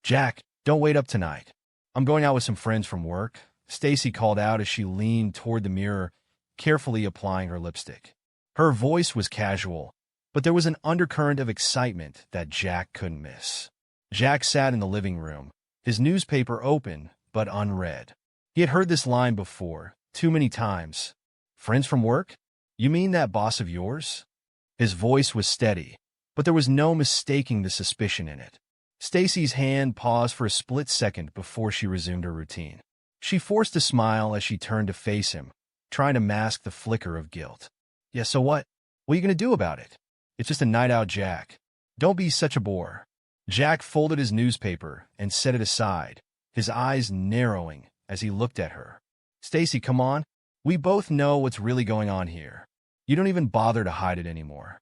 Jack, don't wait up tonight. I'm going out with some friends from work, Stacy called out as she leaned toward the mirror, carefully applying her lipstick. Her voice was casual, but there was an undercurrent of excitement that Jack couldn't miss. Jack sat in the living room, his newspaper open but unread. He had heard this line before, too many times. Friends from work? You mean that boss of yours? His voice was steady, but there was no mistaking the suspicion in it. Stacy's hand paused for a split second before she resumed her routine. She forced a smile as she turned to face him, trying to mask the flicker of guilt. Yeah, so what? What are you going to do about it? It's just a night out, Jack. Don't be such a bore. Jack folded his newspaper and set it aside, his eyes narrowing as he looked at her. Stacy, come on. We both know what's really going on here. You don't even bother to hide it anymore.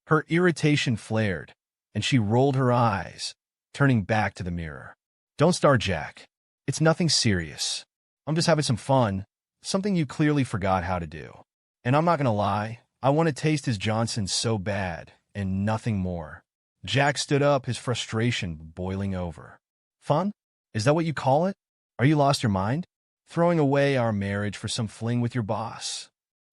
Her irritation flared, and she rolled her eyes, turning back to the mirror. Don't start, Jack. It's nothing serious. I'm just having some fun, something you clearly forgot how to do. And I'm not going to lie, I want to taste his Johnson so bad, and nothing more. Jack stood up, his frustration boiling over. Fun? Is that what you call it? Are you lost your mind? Throwing away our marriage for some fling with your boss?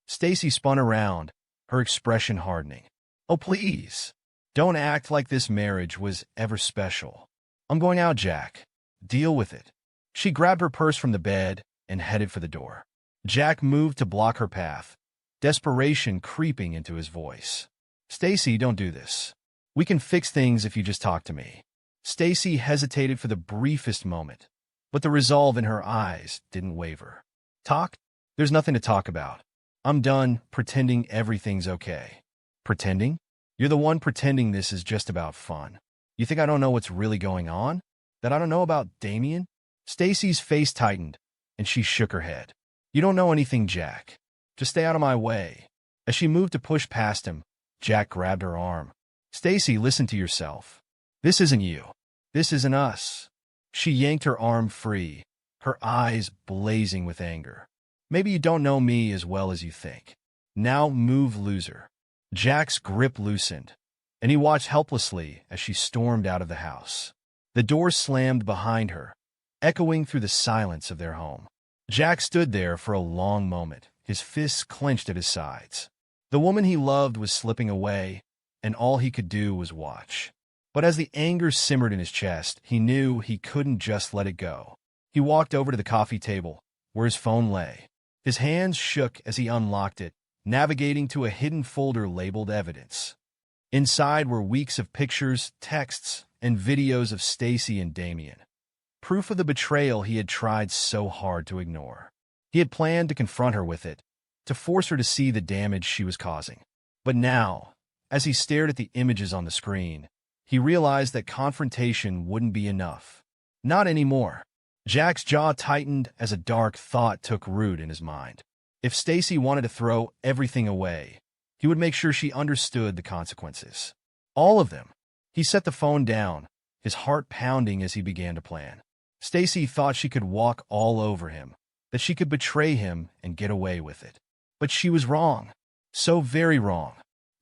Stacy spun around, her expression hardening. Oh, please. Don't act like this marriage was ever special. I'm going out, Jack. Deal with it. She grabbed her purse from the bed and headed for the door. Jack moved to block her path, desperation creeping into his voice. Stacy, don't do this. We can fix things if you just talk to me. Stacy hesitated for the briefest moment, but the resolve in her eyes didn't waver. Talk? There's nothing to talk about. I'm done pretending everything's okay. Pretending? You're the one pretending this is just about fun. You think I don't know what's really going on? That I don't know about Damien? Stacy's face tightened, and she shook her head. You don't know anything, Jack. Just stay out of my way. As she moved to push past him, Jack grabbed her arm. Stacy, listen to yourself. This isn't you. This isn't us. She yanked her arm free, her eyes blazing with anger. Maybe you don't know me as well as you think. Now move, loser. Jack's grip loosened, and he watched helplessly as she stormed out of the house. The door slammed behind her, echoing through the silence of their home. Jack stood there for a long moment, his fists clenched at his sides. The woman he loved was slipping away, and all he could do was watch. But as the anger simmered in his chest, he knew he couldn't just let it go. He walked over to the coffee table, where his phone lay. His hands shook as he unlocked it, navigating to a hidden folder labeled Evidence. Inside were weeks of pictures, texts, and videos of Stacy and Damien. Proof of the betrayal he had tried so hard to ignore. He had planned to confront her with it, to force her to see the damage she was causing. But now, as he stared at the images on the screen, he realized that confrontation wouldn't be enough. Not anymore. Jack's jaw tightened as a dark thought took root in his mind. If Stacy wanted to throw everything away, he would make sure she understood the consequences. All of them. He set the phone down, his heart pounding as he began to plan. Stacy thought she could walk all over him, that she could betray him and get away with it. But she was wrong. So very wrong.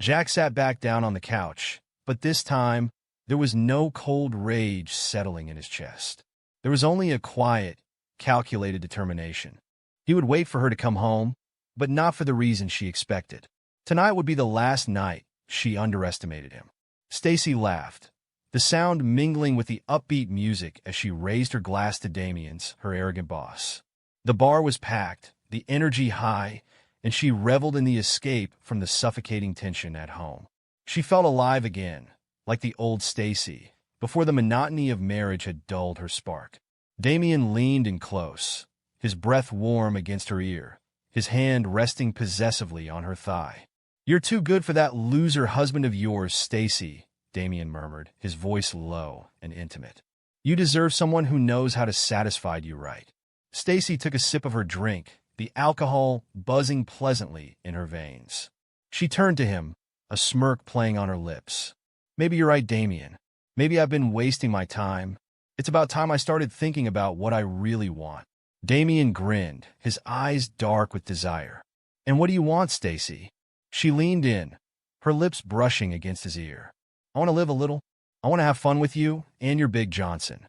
Jack sat back down on the couch, but this time, there was no cold rage settling in his chest. There was only a quiet, calculated determination. He would wait for her to come home, but not for the reason she expected. Tonight would be the last night she underestimated him. Stacy laughed, the sound mingling with the upbeat music as she raised her glass to Damien's, her arrogant boss. The bar was packed, the energy high, and she reveled in the escape from the suffocating tension at home. She felt alive again, like the old Stacy, before the monotony of marriage had dulled her spark. Damien leaned in close, his breath warm against her ear, his hand resting possessively on her thigh. You're too good for that loser husband of yours, Stacy, Damien murmured, his voice low and intimate. You deserve someone who knows how to satisfy you right. Stacy took a sip of her drink, the alcohol buzzing pleasantly in her veins. She turned to him, a smirk playing on her lips. Maybe you're right, Damien. Maybe I've been wasting my time. It's about time I started thinking about what I really want. Damien grinned, his eyes dark with desire. And what do you want, Stacy? She leaned in, her lips brushing against his ear. I want to live a little. I want to have fun with you and your big Johnson.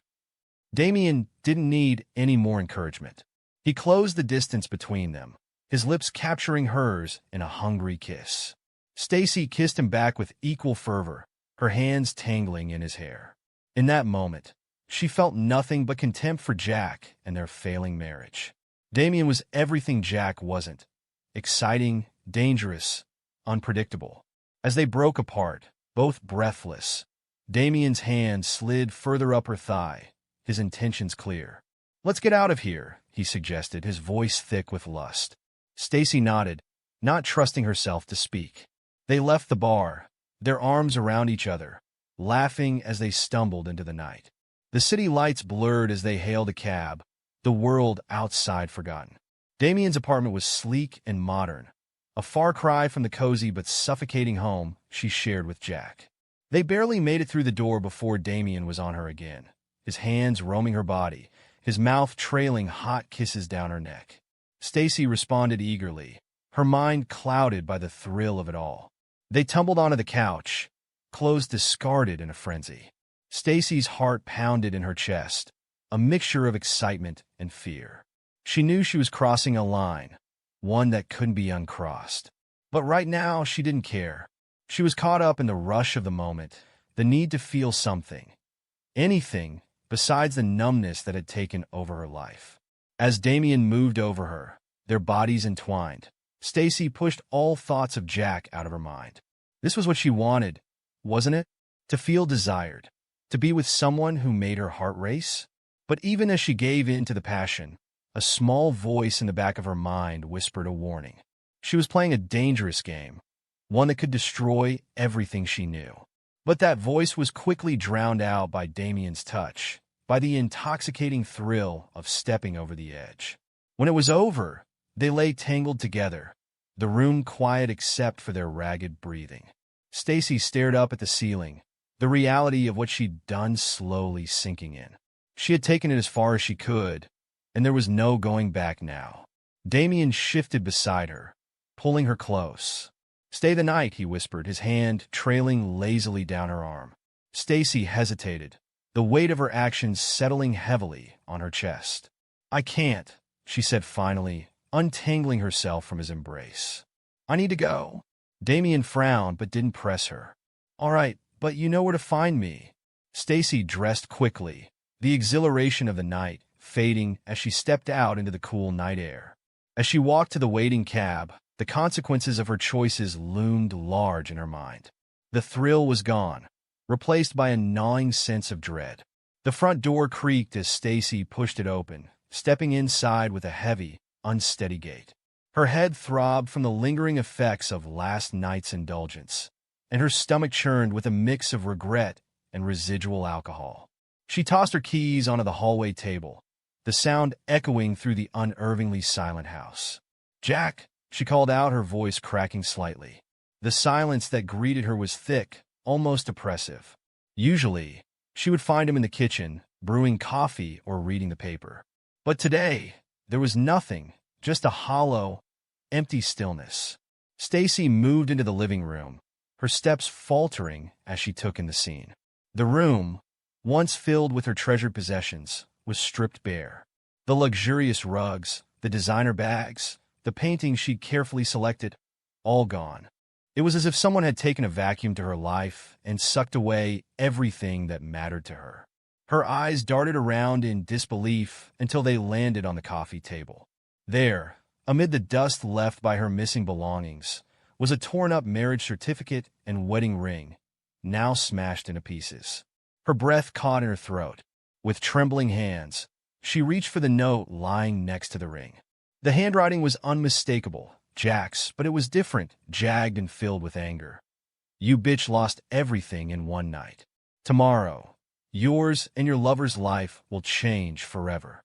Damien didn't need any more encouragement. He closed the distance between them, his lips capturing hers in a hungry kiss. Stacy kissed him back with equal fervor, her hands tangling in his hair. In that moment, she felt nothing but contempt for Jack and their failing marriage. Damien was everything Jack wasn't: exciting, dangerous, unpredictable. As they broke apart, both breathless, Damien's hand slid further up her thigh, his intentions clear. "Let's get out of here," he suggested, his voice thick with lust. Stacy nodded, not trusting herself to speak. They left the bar, their arms around each other, laughing as they stumbled into the night. The city lights blurred as they hailed a cab, the world outside forgotten. Damien's apartment was sleek and modern, a far cry from the cozy but suffocating home she shared with Jack. They barely made it through the door before Damien was on her again, his hands roaming her body, his mouth trailing hot kisses down her neck. Stacy responded eagerly, her mind clouded by the thrill of it all. They tumbled onto the couch, clothes discarded in a frenzy. Stacy's heart pounded in her chest, a mixture of excitement and fear. She knew she was crossing a line, one that couldn't be uncrossed. But right now, she didn't care. She was caught up in the rush of the moment, the need to feel something, anything besides the numbness that had taken over her life. As Damien moved over her, their bodies entwined, Stacy pushed all thoughts of Jack out of her mind. This was what she wanted, wasn't it? To feel desired, to be with someone who made her heart race? But even as she gave in to the passion, a small voice in the back of her mind whispered a warning. She was playing a dangerous game, one that could destroy everything she knew. But that voice was quickly drowned out by Damien's touch, by the intoxicating thrill of stepping over the edge. When it was over, they lay tangled together, the room quiet except for their ragged breathing. Stacy stared up at the ceiling, the reality of what she'd done slowly sinking in. She had taken it as far as she could, and there was no going back now. Damien shifted beside her, pulling her close. "Stay the night," he whispered, his hand trailing lazily down her arm. Stacy hesitated, the weight of her actions settling heavily on her chest. "I can't," she said finally, untangling herself from his embrace. "I need to go." Damien frowned but didn't press her. "All right, but you know where to find me." Stacy dressed quickly, the exhilaration of the night fading as she stepped out into the cool night air. As she walked to the waiting cab, the consequences of her choices loomed large in her mind. The thrill was gone, replaced by a gnawing sense of dread. The front door creaked as Stacy pushed it open, stepping inside with a heavy, unsteady gait. Her head throbbed from the lingering effects of last night's indulgence, and her stomach churned with a mix of regret and residual alcohol. She tossed her keys onto the hallway table, the sound echoing through the unnervingly silent house. "Jack," she called out, her voice cracking slightly. The silence that greeted her was thick, almost oppressive. Usually, she would find him in the kitchen, brewing coffee or reading the paper. But today, there was nothing, just a hollow, empty stillness. Stacy moved into the living room, her steps faltering as she took in the scene. The room, once filled with her treasured possessions, was stripped bare. The luxurious rugs, the designer bags, the paintings she'd carefully selected, all gone. It was as if someone had taken a vacuum to her life and sucked away everything that mattered to her. Her eyes darted around in disbelief until they landed on the coffee table. There, amid the dust left by her missing belongings, was a torn-up marriage certificate and wedding ring, now smashed into pieces. Her breath caught in her throat. With trembling hands, she reached for the note lying next to the ring. The handwriting was unmistakable, Jack's, but it was different, jagged and filled with anger. "You bitch lost everything in one night. Tomorrow, yours and your lover's life will change forever."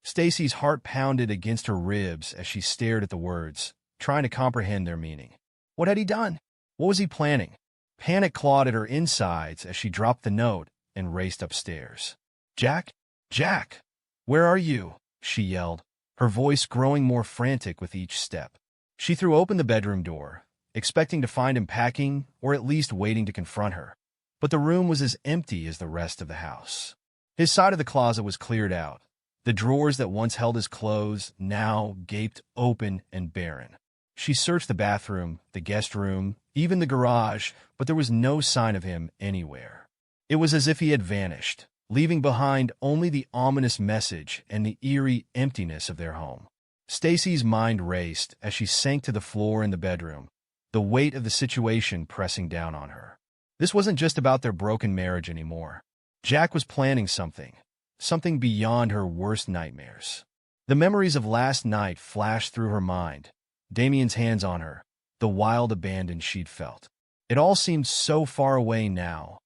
Stacy's heart pounded against her ribs as she stared at the words, trying to comprehend their meaning. What had he done? What was he planning? Panic clawed at her insides as she dropped the note and raced upstairs. "Jack? Jack! Where are you?" she yelled, her voice growing more frantic with each step. She threw open the bedroom door, expecting to find him packing or at least waiting to confront her. But the room was as empty as the rest of the house. His side of the closet was cleared out. The drawers that once held his clothes now gaped open and barren. She searched the bathroom, the guest room, even the garage, but there was no sign of him anywhere. It was as if he had vanished, leaving behind only the ominous message and the eerie emptiness of their home. Stacy's mind raced as she sank to the floor in the bedroom, the weight of the situation pressing down on her. This wasn't just about their broken marriage anymore. Jack was planning something beyond her worst nightmares. The memories of last night flashed through her mind, Damien's hands on her, the wild abandon she'd felt. It all seemed so far away now,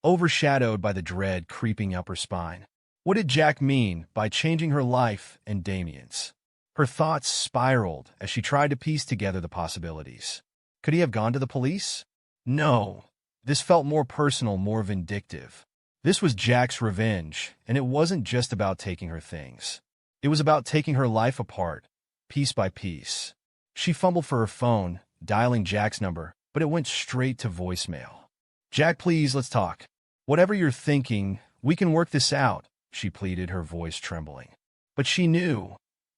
overshadowed by the dread creeping up her spine. What did Jack mean by changing her life and Damien's? Her thoughts spiraled as she tried to piece together the possibilities. Could he have gone to the police? No. This felt more personal, more vindictive. This was Jack's revenge, and it wasn't just about taking her things. It was about taking her life apart, piece by piece. She fumbled for her phone, dialing Jack's number, but it went straight to voicemail. "Jack, please, let's talk. Whatever you're thinking, we can work this out," she pleaded, her voice trembling. But she knew,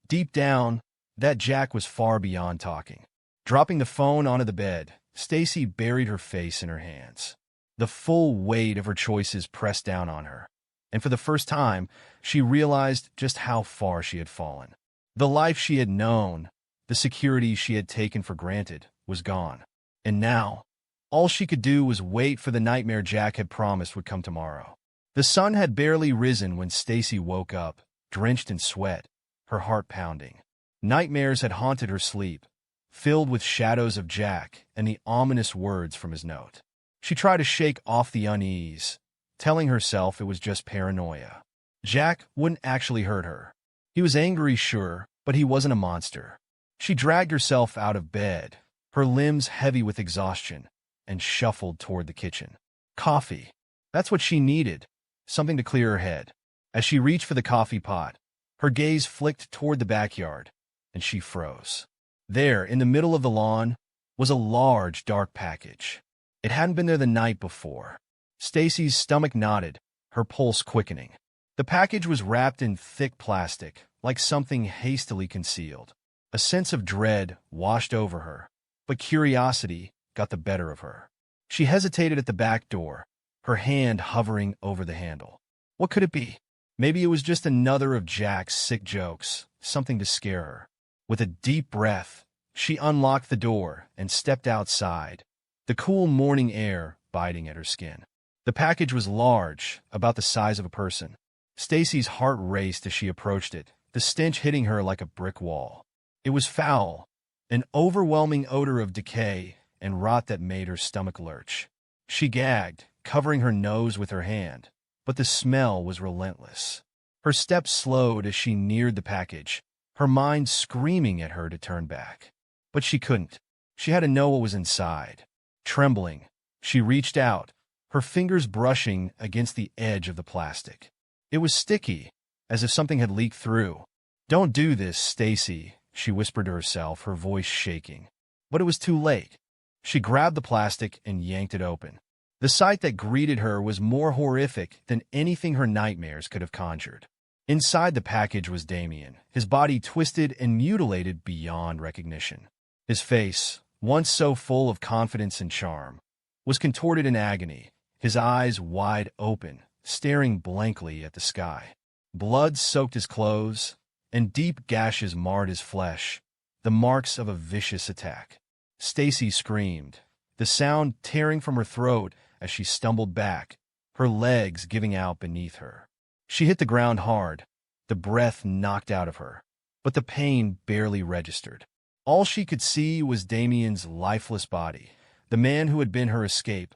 deep down, that Jack was far beyond talking. Dropping the phone onto the bed, Stacy buried her face in her hands. The full weight of her choices pressed down on her, and for the first time, she realized just how far she had fallen. The life she had known, the security she had taken for granted, was gone. And now, all she could do was wait for the nightmare Jack had promised would come tomorrow. The sun had barely risen when Stacy woke up, drenched in sweat, her heart pounding. Nightmares had haunted her sleep, filled with shadows of Jack and the ominous words from his note. She tried to shake off the unease, telling herself it was just paranoia. Jack wouldn't actually hurt her. He was angry, sure, but he wasn't a monster. She dragged herself out of bed, her limbs heavy with exhaustion, and shuffled toward the kitchen. Coffee. That's what she needed, something to clear her head. As she reached for the coffee pot, her gaze flicked toward the backyard, and she froze. There, in the middle of the lawn, was a large, dark package. It hadn't been there the night before. Stacy's stomach knotted, her pulse quickening. The package was wrapped in thick plastic, like something hastily concealed. A sense of dread washed over her, but curiosity got the better of her. She hesitated at the back door, her hand hovering over the handle. What could it be? Maybe it was just another of Jack's sick jokes, something to scare her. With a deep breath, she unlocked the door and stepped outside, the cool morning air biting at her skin. The package was large, about the size of a person. Stacy's heart raced as she approached it, the stench hitting her like a brick wall. It was foul, an overwhelming odor of decay and rot that made her stomach lurch. She gagged, covering her nose with her hand, but the smell was relentless. Her steps slowed as she neared the package, her mind screaming at her to turn back. But she couldn't. She had to know what was inside. Trembling, she reached out, her fingers brushing against the edge of the plastic. It was sticky, as if something had leaked through. "Don't do this, Stacy," she whispered to herself, her voice shaking. But it was too late. She grabbed the plastic and yanked it open. The sight that greeted her was more horrific than anything her nightmares could have conjured. Inside the package was Damien, his body twisted and mutilated beyond recognition. His face, once so full of confidence and charm, was contorted in agony, his eyes wide open, staring blankly at the sky. Blood soaked his clothes, and deep gashes marred his flesh, the marks of a vicious attack. Stacy screamed, the sound tearing from her throat as she stumbled back, her legs giving out beneath her. She hit the ground hard, the breath knocked out of her, but the pain barely registered. All she could see was Damien's lifeless body, the man who had been her escape,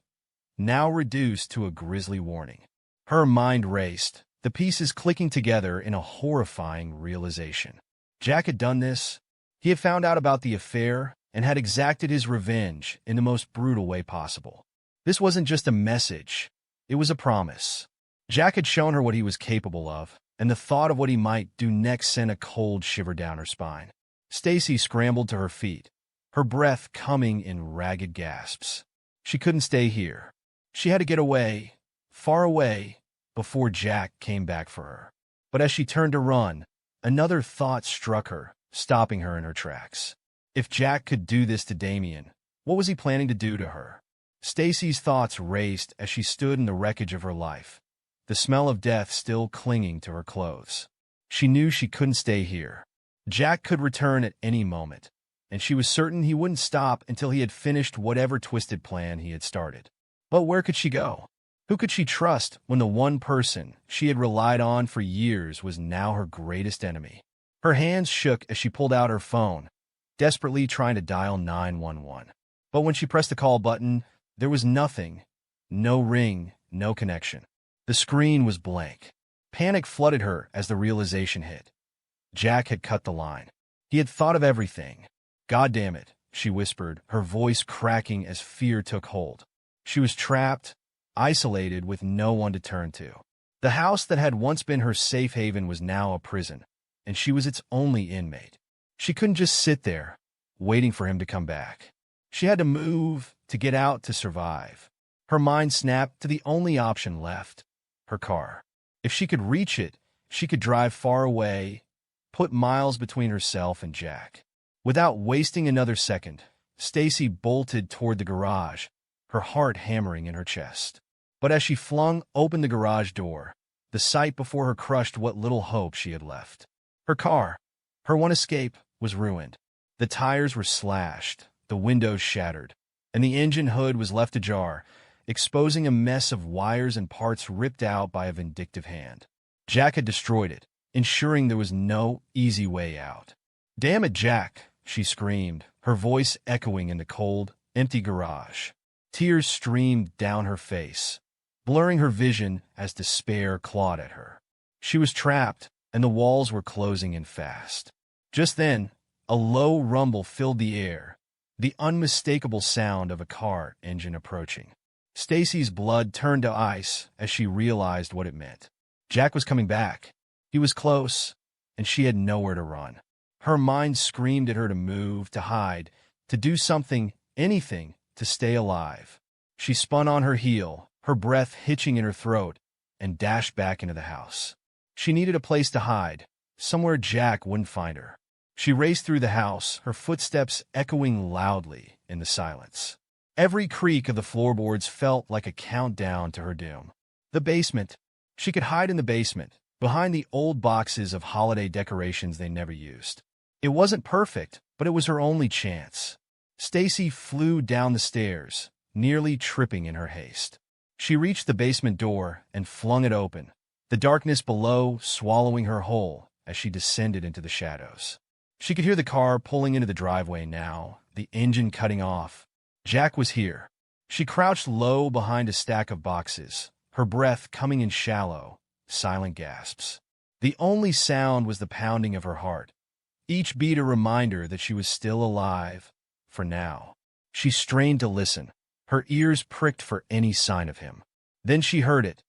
now reduced to a grisly warning. Her mind raced, the pieces clicking together in a horrifying realization. Jack had done this. He had found out about the affair and had exacted his revenge in the most brutal way possible. This wasn't just a message, it was a promise. Jack had shown her what he was capable of, and the thought of what he might do next sent a cold shiver down her spine. Stacy scrambled to her feet, her breath coming in ragged gasps. She couldn't stay here. She had to get away, far away, before Jack came back for her. But as she turned to run, another thought struck her, stopping her in her tracks. If Jack could do this to Damien, what was he planning to do to her? Stacy's thoughts raced as she stood in the wreckage of her life, the smell of death still clinging to her clothes. She knew she couldn't stay here. Jack could return at any moment, and she was certain he wouldn't stop until he had finished whatever twisted plan he had started. But where could she go? Who could she trust when the one person she had relied on for years was now her greatest enemy? Her hands shook as she pulled out her phone, desperately trying to dial 911. But when she pressed the call button, there was nothing. No ring, no connection. The screen was blank. Panic flooded her as the realization hit. Jack had cut the line. He had thought of everything. "God damn it," she whispered, her voice cracking as fear took hold. She was trapped, isolated with no one to turn to. The house that had once been her safe haven was now a prison, and she was its only inmate. She couldn't just sit there, waiting for him to come back. She had to move, to get out, to survive. Her mind snapped to the only option left, her car. If she could reach it, she could drive far away, put miles between herself and Jack. Without wasting another second, Stacy bolted toward the garage, her heart hammering in her chest. But as she flung open the garage door, the sight before her crushed what little hope she had left. Her car, her one escape, was ruined. The tires were slashed, the windows shattered, and the engine hood was left ajar, exposing a mess of wires and parts ripped out by a vindictive hand. Jack had destroyed it, ensuring there was no easy way out. "Damn it, Jack," she screamed, her voice echoing in the cold, empty garage. Tears streamed down her face, blurring her vision as despair clawed at her. She was trapped, and the walls were closing in fast. Just then, a low rumble filled the air, the unmistakable sound of a car engine approaching. Stacy's blood turned to ice as she realized what it meant. Jack was coming back. He was close, and she had nowhere to run. Her mind screamed at her to move, to hide, to do something, anything, to stay alive. She spun on her heel, her breath hitching in her throat, and dashed back into the house. She needed a place to hide, somewhere Jack wouldn't find her. She raced through the house, her footsteps echoing loudly in the silence. Every creak of the floorboards felt like a countdown to her doom. The basement. She could hide in the basement, behind the old boxes of holiday decorations they never used. It wasn't perfect, but it was her only chance. Stacy flew down the stairs, nearly tripping in her haste. She reached the basement door and flung it open, the darkness below swallowing her whole as she descended into the shadows. She could hear the car pulling into the driveway now, the engine cutting off. Jack was here. She crouched low behind a stack of boxes, her breath coming in shallow, silent gasps. The only sound was the pounding of her heart, each beat a reminder that she was still alive, for now. She strained to listen, her ears pricked for any sign of him. Then she heard it,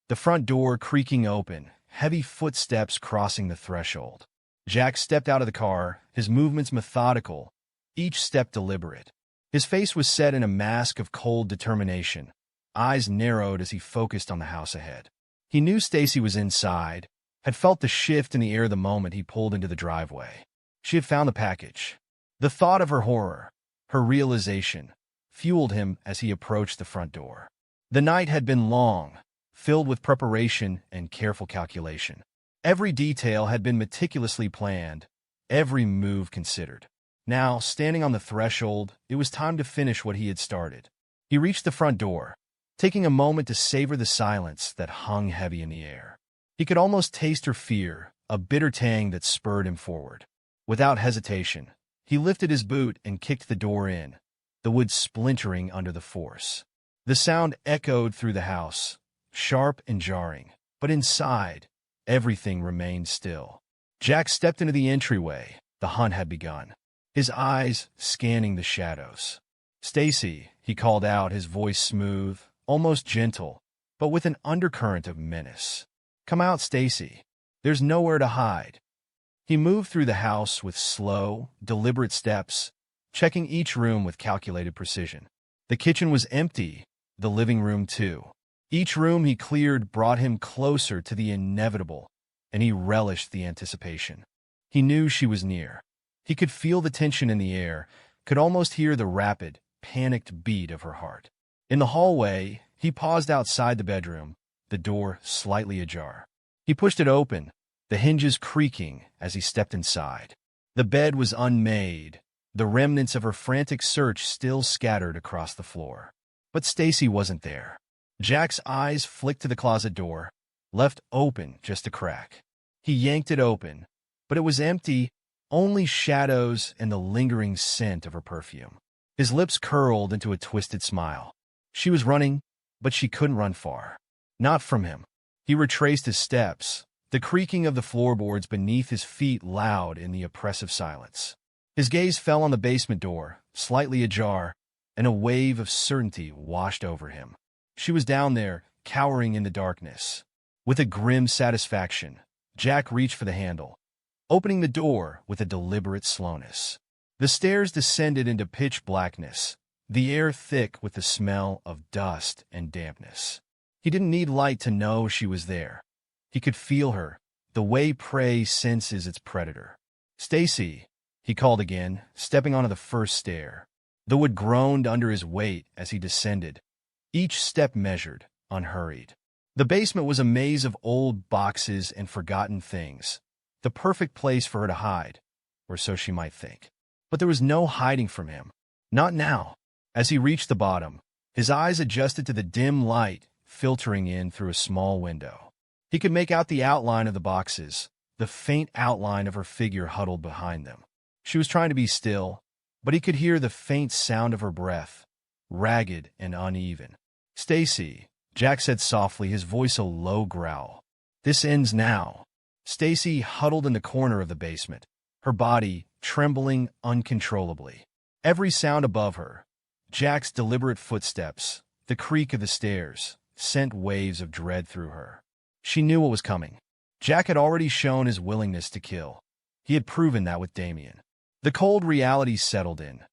the front door creaking open, heavy footsteps crossing the threshold. Jack stepped out of the car, his movements methodical, each step deliberate. His face was set in a mask of cold determination, eyes narrowed as he focused on the house ahead. He knew Stacy was inside, had felt the shift in the air the moment he pulled into the driveway. She had found the package. The thought of her horror, her realization, fueled him as he approached the front door. The night had been long, filled with preparation and careful calculation. Every detail had been meticulously planned, every move considered. Now, standing on the threshold, it was time to finish what he had started. He reached the front door, taking a moment to savor the silence that hung heavy in the air. He could almost taste her fear, a bitter tang that spurred him forward. Without hesitation, he lifted his boot and kicked the door in, the wood splintering under the force. The sound echoed through the house, sharp and jarring, but inside, everything remained still. Jack stepped into the entryway. The hunt had begun, his eyes scanning the shadows. "Stacy," he called out, his voice smooth, almost gentle, but with an undercurrent of menace. "Come out, Stacy. There's nowhere to hide." He moved through the house with slow, deliberate steps, checking each room with calculated precision. The kitchen was empty, the living room too. Each room he cleared brought him closer to the inevitable, and he relished the anticipation. He knew she was near. He could feel the tension in the air, could almost hear the rapid, panicked beat of her heart. In the hallway, he paused outside the bedroom, the door slightly ajar. He pushed it open, the hinges creaking as he stepped inside. The bed was unmade, the remnants of her frantic search still scattered across the floor. But Stacy wasn't there. Jack's eyes flicked to the closet door, left open just a crack. He yanked it open, but it was empty, only shadows and the lingering scent of her perfume. His lips curled into a twisted smile. She was running, but she couldn't run far. Not from him. He retraced his steps, the creaking of the floorboards beneath his feet loud in the oppressive silence. His gaze fell on the basement door, slightly ajar, and a wave of certainty washed over him. She was down there, cowering in the darkness. With a grim satisfaction, Jack reached for the handle, opening the door with a deliberate slowness. The stairs descended into pitch blackness, the air thick with the smell of dust and dampness. He didn't need light to know she was there. He could feel her, the way prey senses its predator. "Stacy," he called again, stepping onto the first stair. The wood groaned under his weight as he descended, each step measured, unhurried. The basement was a maze of old boxes and forgotten things, the perfect place for her to hide, or so she might think. But there was no hiding from him. Not now. As he reached the bottom, his eyes adjusted to the dim light filtering in through a small window. He could make out the outline of the boxes, the faint outline of her figure huddled behind them. She was trying to be still, but he could hear the faint sound of her breath, ragged and uneven. "Stacy," Jack said softly, his voice a low growl. "This ends now." Stacy huddled in the corner of the basement, her body trembling uncontrollably. Every sound above her, Jack's deliberate footsteps, the creak of the stairs, sent waves of dread through her. She knew what was coming. Jack had already shown his willingness to kill. He had proven that with Damien. The cold reality settled in.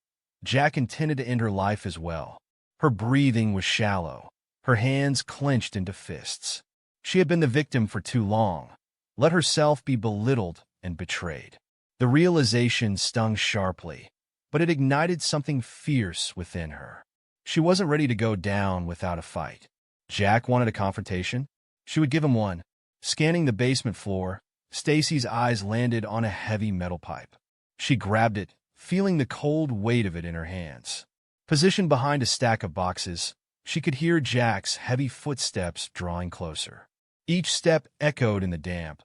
Jack intended to end her life as well. Her breathing was shallow, her hands clenched into fists. She had been the victim for too long. Let herself be belittled and betrayed. The realization stung sharply, but it ignited something fierce within her. She wasn't ready to go down without a fight. Jack wanted a confrontation. She would give him one. Scanning the basement floor, Stacy's eyes landed on a heavy metal pipe. She grabbed it, feeling the cold weight of it in her hands. Positioned behind a stack of boxes, she could hear Jack's heavy footsteps drawing closer. Each step echoed in the damp,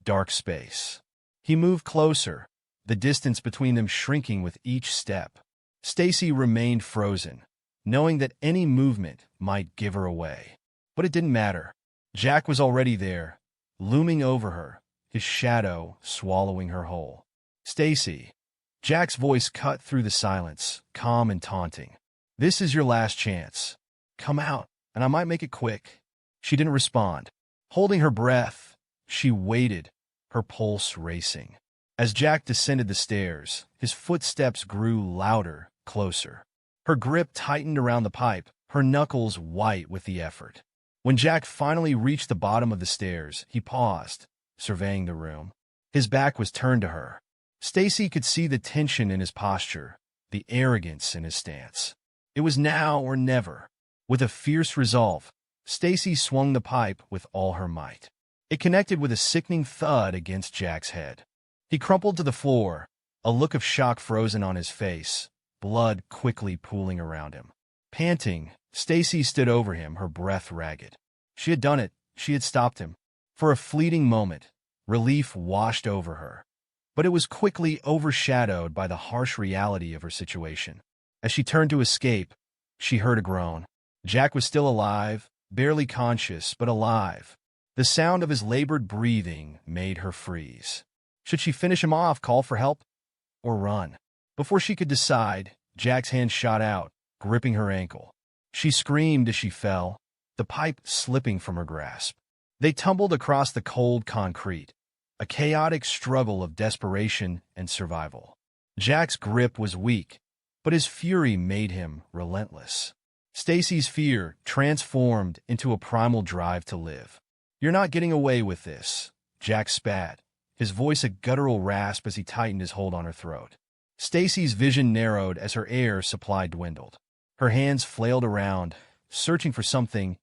dark space. He moved closer, the distance between them shrinking with each step. Stacy remained frozen, knowing that any movement might give her away. But it didn't matter. Jack was already there, looming over her, his shadow swallowing her whole. "Stacy." Jack's voice cut through the silence, calm and taunting. "This is your last chance. Come out, and I might make it quick." She didn't respond. Holding her breath, she waited, her pulse racing. As Jack descended the stairs, his footsteps grew louder, closer. Her grip tightened around the pipe, her knuckles white with the effort. When Jack finally reached the bottom of the stairs, he paused, surveying the room. His back was turned to her. Stacy could see the tension in his posture, the arrogance in his stance. It was now or never. With a fierce resolve, Stacy swung the pipe with all her might. It connected with a sickening thud against Jack's head. He crumpled to the floor, a look of shock frozen on his face, blood quickly pooling around him. Panting, Stacy stood over him, her breath ragged. She had done it. She had stopped him. For a fleeting moment, relief washed over her. But it was quickly overshadowed by the harsh reality of her situation. As she turned to escape, she heard a groan. Jack was still alive, barely conscious, but alive. The sound of his labored breathing made her freeze. Should she finish him off, call for help, or run? Before she could decide, Jack's hand shot out, gripping her ankle. She screamed as she fell, the pipe slipping from her grasp. They tumbled across the cold concrete, a chaotic struggle of desperation and survival. Jack's grip was weak, but his fury made him relentless. Stacy's fear transformed into a primal drive to live. "You're not getting away with this," Jack spat, his voice a guttural rasp as he tightened his hold on her throat. Stacy's vision narrowed as her air supply dwindled. Her hands flailed around, searching for something,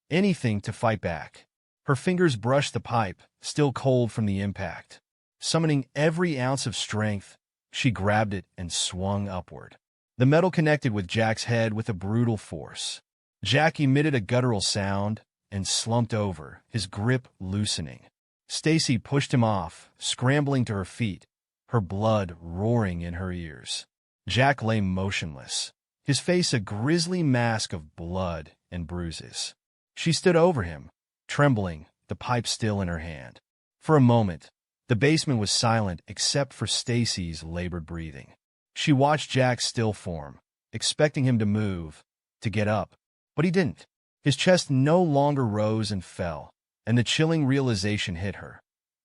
anything to fight back. Her fingers brushed the pipe, still cold from the impact. Summoning every ounce of strength, she grabbed it and swung upward. The metal connected with Jack's head with a brutal force. Jack emitted a guttural sound and slumped over, his grip loosening. Stacy pushed him off, scrambling to her feet, her blood roaring in her ears. Jack lay motionless, his face a grisly mask of blood and bruises. She stood over him, trembling, the pipe still in her hand. For a moment, the basement was silent except for Stacy's labored breathing. She watched Jack's still form, expecting him to move, to get up, but he didn't. His chest no longer rose and fell, and the chilling realization hit her.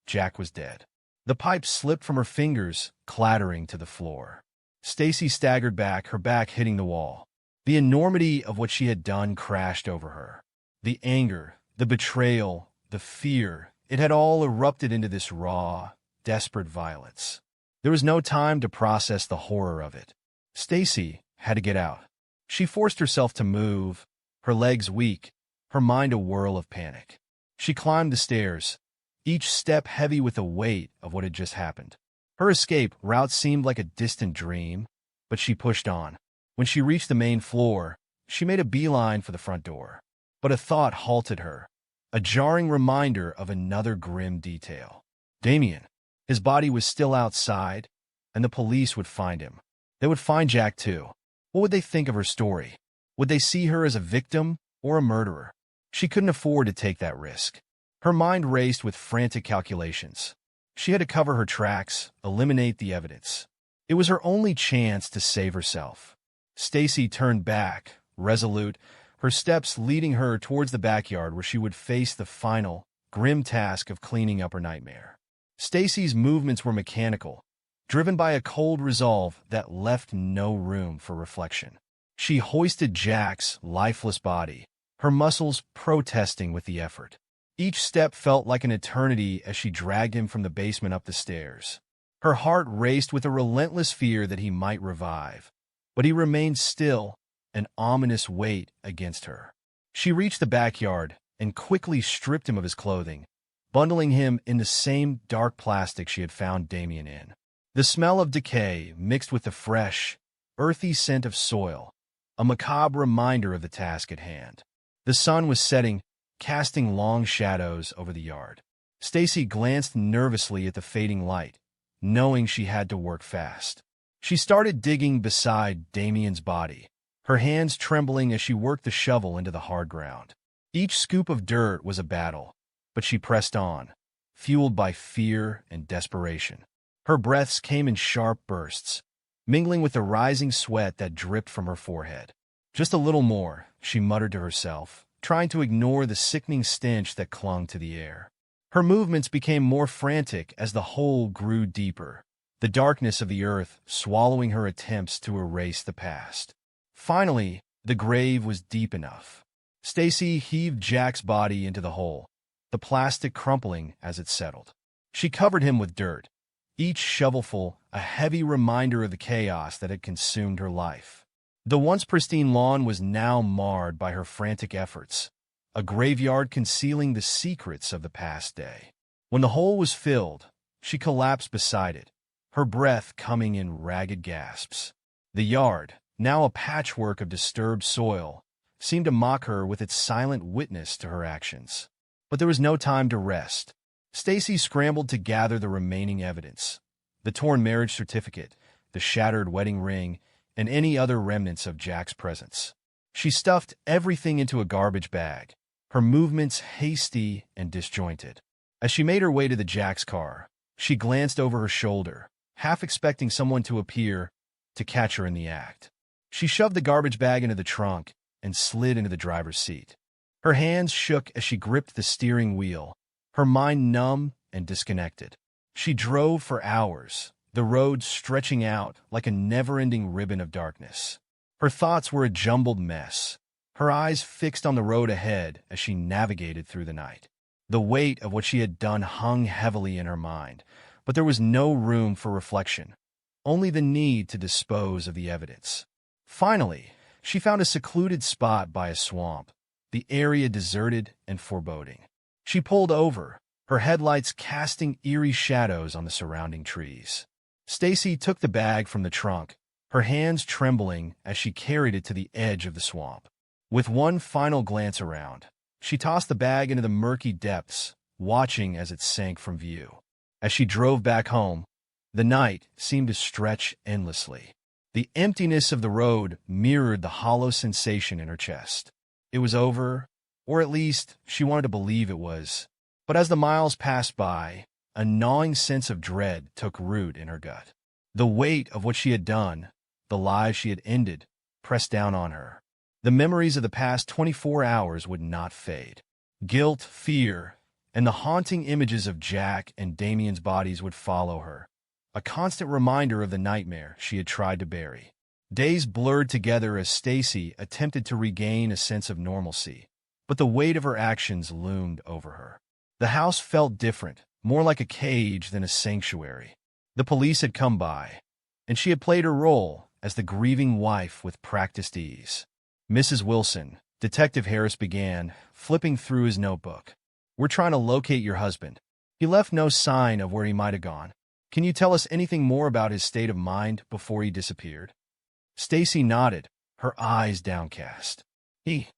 Jack was dead. The pipe slipped from her fingers, clattering to the floor. Stacy staggered back, her back hitting the wall. The enormity of what she had done crashed over her. The anger, the betrayal, the fear, it had all erupted into this raw, desperate violence. There was no time to process the horror of it. Stacy had to get out. She forced herself to move, her legs weak, her mind a whirl of panic. She climbed the stairs, each step heavy with the weight of what had just happened. Her escape route seemed like a distant dream, but she pushed on. When she reached the main floor, she made a beeline for the front door. But a thought halted her, a jarring reminder of another grim detail. Damien. His body was still outside, and the police would find him. They would find Jack too. What would they think of her story? Would they see her as a victim or a murderer? She couldn't afford to take that risk. Her mind raced with frantic calculations. She had to cover her tracks, eliminate the evidence. It was her only chance to save herself. Stacy turned back, resolute, her steps leading her towards the backyard where she would face the final, grim task of cleaning up her nightmare. Stacy's movements were mechanical, driven by a cold resolve that left no room for reflection. She hoisted Jack's lifeless body, her muscles protesting with the effort. Each step felt like an eternity as she dragged him from the basement up the stairs. Her heart raced with a relentless fear that he might revive, but he remained still, an ominous weight against her. She reached the backyard and quickly stripped him of his clothing, bundling him in the same dark plastic she had found Damien in. The smell of decay mixed with the fresh, earthy scent of soil, a macabre reminder of the task at hand. The sun was setting, casting long shadows over the yard. Stacy glanced nervously at the fading light, knowing she had to work fast. She started digging beside Damien's body, her hands trembling as she worked the shovel into the hard ground. Each scoop of dirt was a battle, but she pressed on, fueled by fear and desperation. Her breaths came in sharp bursts, mingling with the rising sweat that dripped from her forehead. Just a little more, she muttered to herself, trying to ignore the sickening stench that clung to the air. Her movements became more frantic as the hole grew deeper, the darkness of the earth swallowing her attempts to erase the past. Finally, the grave was deep enough. Stacy heaved Jack's body into the hole, the plastic crumpling as it settled. She covered him with dirt, each shovelful a heavy reminder of the chaos that had consumed her life. The once pristine lawn was now marred by her frantic efforts, a graveyard concealing the secrets of the past day. When the hole was filled, she collapsed beside it, her breath coming in ragged gasps. The yard, now a patchwork of disturbed soil, seemed to mock her with its silent witness to her actions. But there was no time to rest. Stacy scrambled to gather the remaining evidence, the torn marriage certificate, the shattered wedding ring, and any other remnants of Jack's presence. She stuffed everything into a garbage bag, her movements hasty and disjointed. As she made her way to the Jack's car, she glanced over her shoulder, half expecting someone to appear to catch her in the act. She shoved the garbage bag into the trunk and slid into the driver's seat. Her hands shook as she gripped the steering wheel, her mind numb and disconnected. She drove for hours, the road stretching out like a never-ending ribbon of darkness. Her thoughts were a jumbled mess, her eyes fixed on the road ahead as she navigated through the night. The weight of what she had done hung heavily in her mind, but there was no room for reflection, only the need to dispose of the evidence. Finally, she found a secluded spot by a swamp, the area deserted and foreboding. She pulled over, her headlights casting eerie shadows on the surrounding trees. Stacy took the bag from the trunk, her hands trembling as she carried it to the edge of the swamp. With one final glance around, she tossed the bag into the murky depths, watching as it sank from view. As she drove back home, the night seemed to stretch endlessly. The emptiness of the road mirrored the hollow sensation in her chest. It was over, or at least she wanted to believe it was. But as the miles passed by, a gnawing sense of dread took root in her gut. The weight of what she had done, the lives she had ended, pressed down on her. The memories of the past 24 hours would not fade. Guilt, fear, and the haunting images of Jack and Damien's bodies would follow her, a constant reminder of the nightmare she had tried to bury. Days blurred together as Stacy attempted to regain a sense of normalcy, but the weight of her actions loomed over her. The house felt different, more like a cage than a sanctuary. The police had come by, and she had played her role as the grieving wife with practiced ease. Mrs. Wilson, Detective Harris began, flipping through his notebook. "We're trying to locate your husband. He left no sign of where he might have gone. Can you tell us anything more about his state of mind before he disappeared?" Stacy nodded, her eyes downcast. He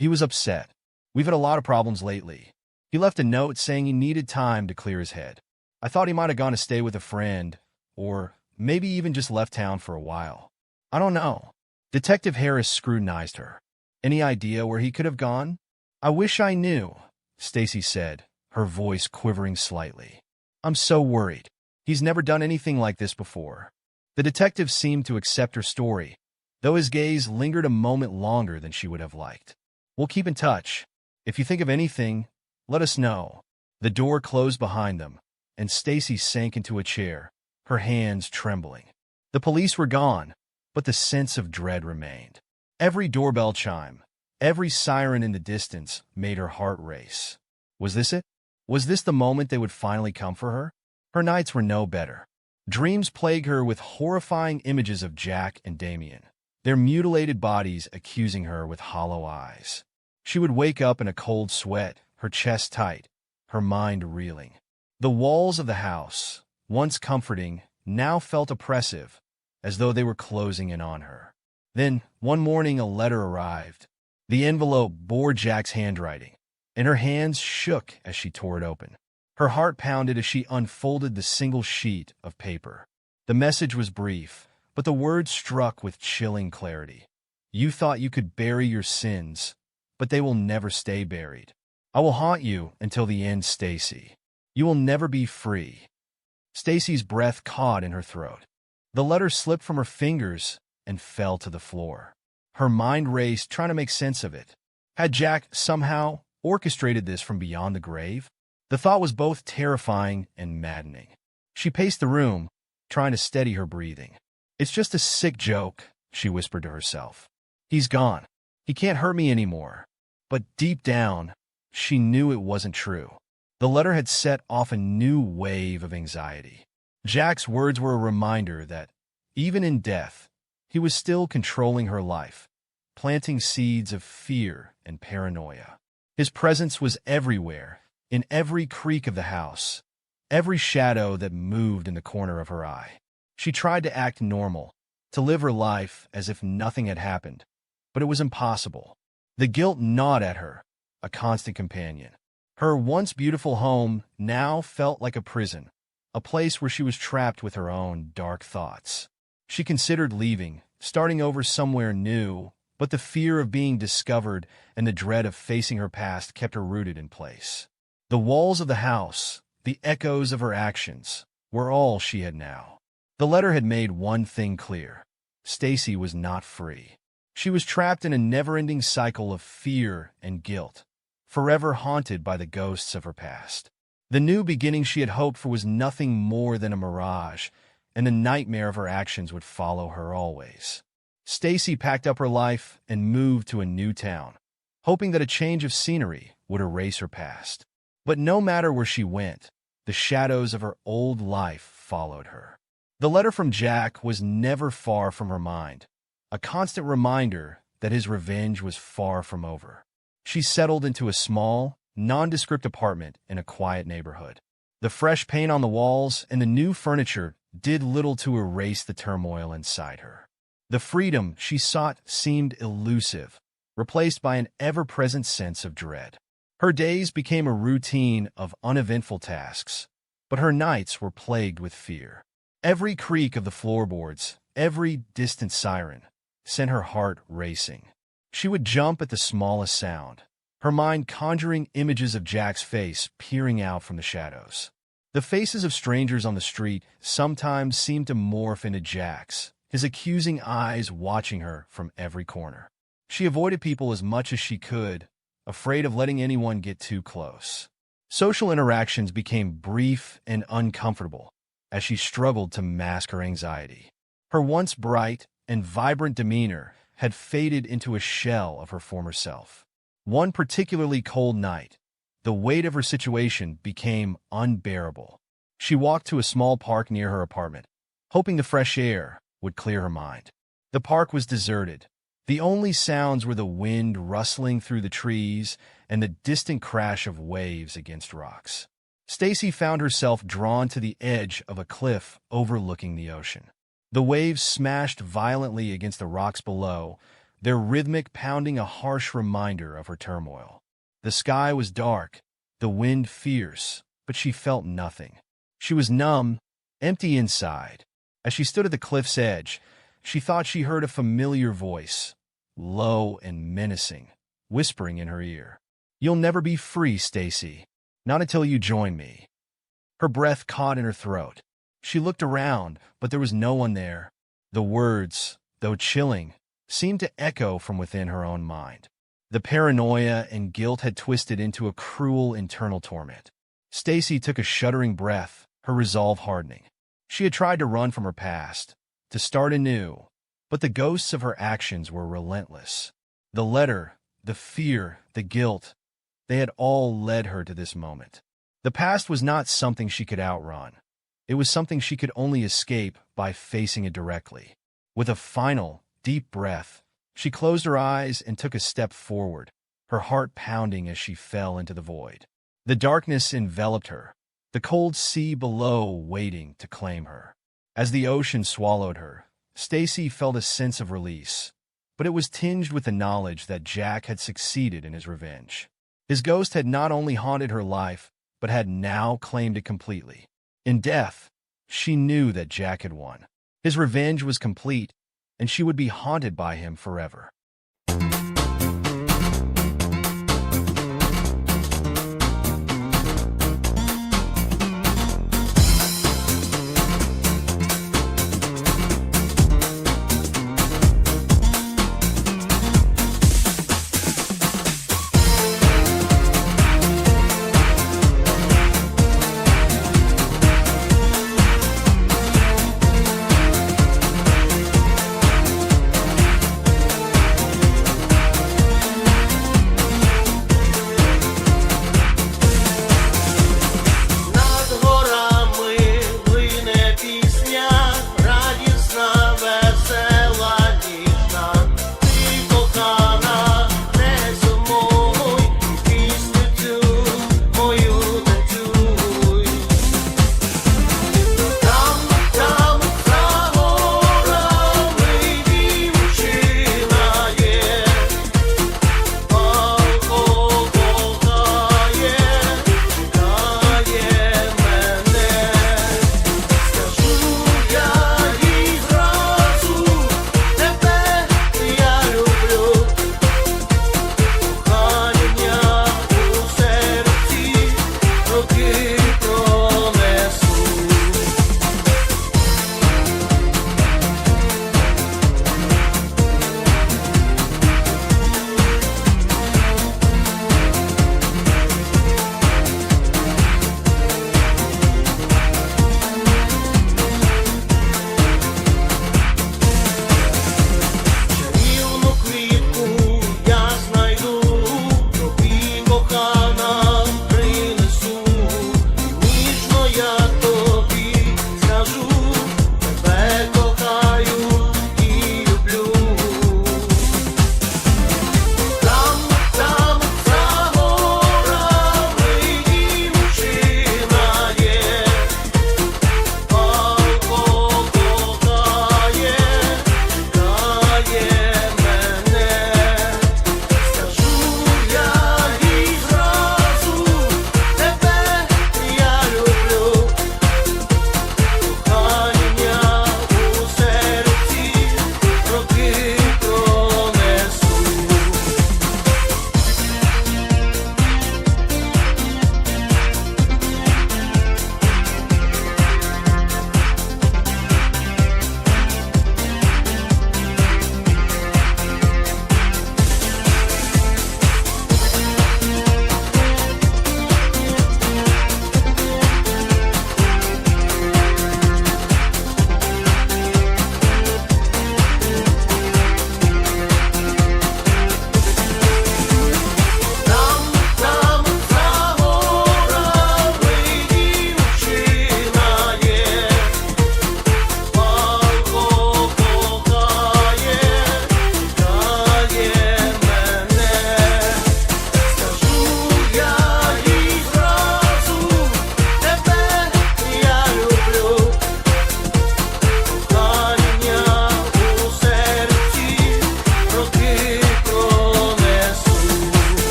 was upset. "We've had a lot of problems lately. He left a note saying he needed time to clear his head. I thought he might have gone to stay with a friend, or maybe even just left town for a while. I don't know." Detective Harris scrutinized her. "Any idea where he could have gone?" "I wish I knew," Stacy said, her voice quivering slightly. "I'm so worried. He's never done anything like this before." The detective seemed to accept her story, though his gaze lingered a moment longer than she would have liked. "We'll keep in touch. If you think of anything, let us know." The door closed behind them, and Stacy sank into a chair, her hands trembling. The police were gone, but the sense of dread remained. Every doorbell chime, every siren in the distance made her heart race. Was this it? Was this the moment they would finally come for her? Her nights were no better. Dreams plagued her with horrifying images of Jack and Damien, their mutilated bodies accusing her with hollow eyes. She would wake up in a cold sweat, her chest tight, her mind reeling. The walls of the house, once comforting, now felt oppressive, as though they were closing in on her. Then, one morning, a letter arrived. The envelope bore Jack's handwriting, and her hands shook as she tore it open. Her heart pounded as she unfolded the single sheet of paper. The message was brief, but the words struck with chilling clarity. "You thought you could bury your sins, but they will never stay buried. I will haunt you until the end, Stacy. You will never be free." Stacy's breath caught in her throat. The letter slipped from her fingers and fell to the floor. Her mind raced, trying to make sense of it. Had Jack somehow orchestrated this from beyond the grave? The thought was both terrifying and maddening. She paced the room, trying to steady her breathing. "It's just a sick joke," she whispered to herself. "He's gone. He can't hurt me anymore." But deep down, she knew it wasn't true. The letter had set off a new wave of anxiety. Jack's words were a reminder that, even in death, he was still controlling her life, planting seeds of fear and paranoia. His presence was everywhere, in every creak of the house, every shadow that moved in the corner of her eye. She tried to act normal, to live her life as if nothing had happened, but it was impossible. The guilt gnawed at her, a constant companion. Her once beautiful home now felt like a prison, a place where she was trapped with her own dark thoughts. She considered leaving, starting over somewhere new, but the fear of being discovered and the dread of facing her past kept her rooted in place. The walls of the house, the echoes of her actions, were all she had now. The letter had made one thing clear. Stacy was not free. She was trapped in a never-ending cycle of fear and guilt, forever haunted by the ghosts of her past. The new beginning she had hoped for was nothing more than a mirage, and the nightmare of her actions would follow her always. Stacy packed up her life and moved to a new town, hoping that a change of scenery would erase her past. But no matter where she went, the shadows of her old life followed her. The letter from Jack was never far from her mind, a constant reminder that his revenge was far from over. She settled into a small, nondescript apartment in a quiet neighborhood. The fresh paint on the walls and the new furniture did little to erase the turmoil inside her. The freedom she sought seemed elusive, replaced by an ever-present sense of dread. Her days became a routine of uneventful tasks, but her nights were plagued with fear. Every creak of the floorboards, every distant siren, sent her heart racing. She would jump at the smallest sound, her mind conjuring images of Jack's face peering out from the shadows. The faces of strangers on the street sometimes seemed to morph into Jack's, his accusing eyes watching her from every corner. She avoided people as much as she could, afraid of letting anyone get too close. Social interactions became brief and uncomfortable as she struggled to mask her anxiety. Her once bright and vibrant demeanor had faded into a shell of her former self. One particularly cold night, the weight of her situation became unbearable. She walked to a small park near her apartment, hoping the fresh air would clear her mind. The park was deserted. The only sounds were the wind rustling through the trees and the distant crash of waves against rocks. Stacy found herself drawn to the edge of a cliff overlooking the ocean. The waves smashed violently against the rocks below, their rhythmic pounding a harsh reminder of her turmoil. The sky was dark, the wind fierce, but she felt nothing. She was numb, empty inside. As she stood at the cliff's edge, she thought she heard a familiar voice, low and menacing, whispering in her ear. "You'll never be free, Stacy. Not until you join me." Her breath caught in her throat. She looked around, but there was no one there. The words, though chilling, seemed to echo from within her own mind. The paranoia and guilt had twisted into a cruel internal torment. Stacy took a shuddering breath, her resolve hardening. She had tried to run from her past, to start anew, but the ghosts of her actions were relentless. The letter, the fear, the guilt, they had all led her to this moment. The past was not something she could outrun. It was something she could only escape by facing it directly. With a final, deep breath, she closed her eyes and took a step forward, her heart pounding as she fell into the void. The darkness enveloped her, the cold sea below waiting to claim her. As the ocean swallowed her, Stacy felt a sense of release, but it was tinged with the knowledge that Jack had succeeded in his revenge. His ghost had not only haunted her life, but had now claimed it completely. In death, she knew that Jack had won. His revenge was complete, and she would be haunted by him forever.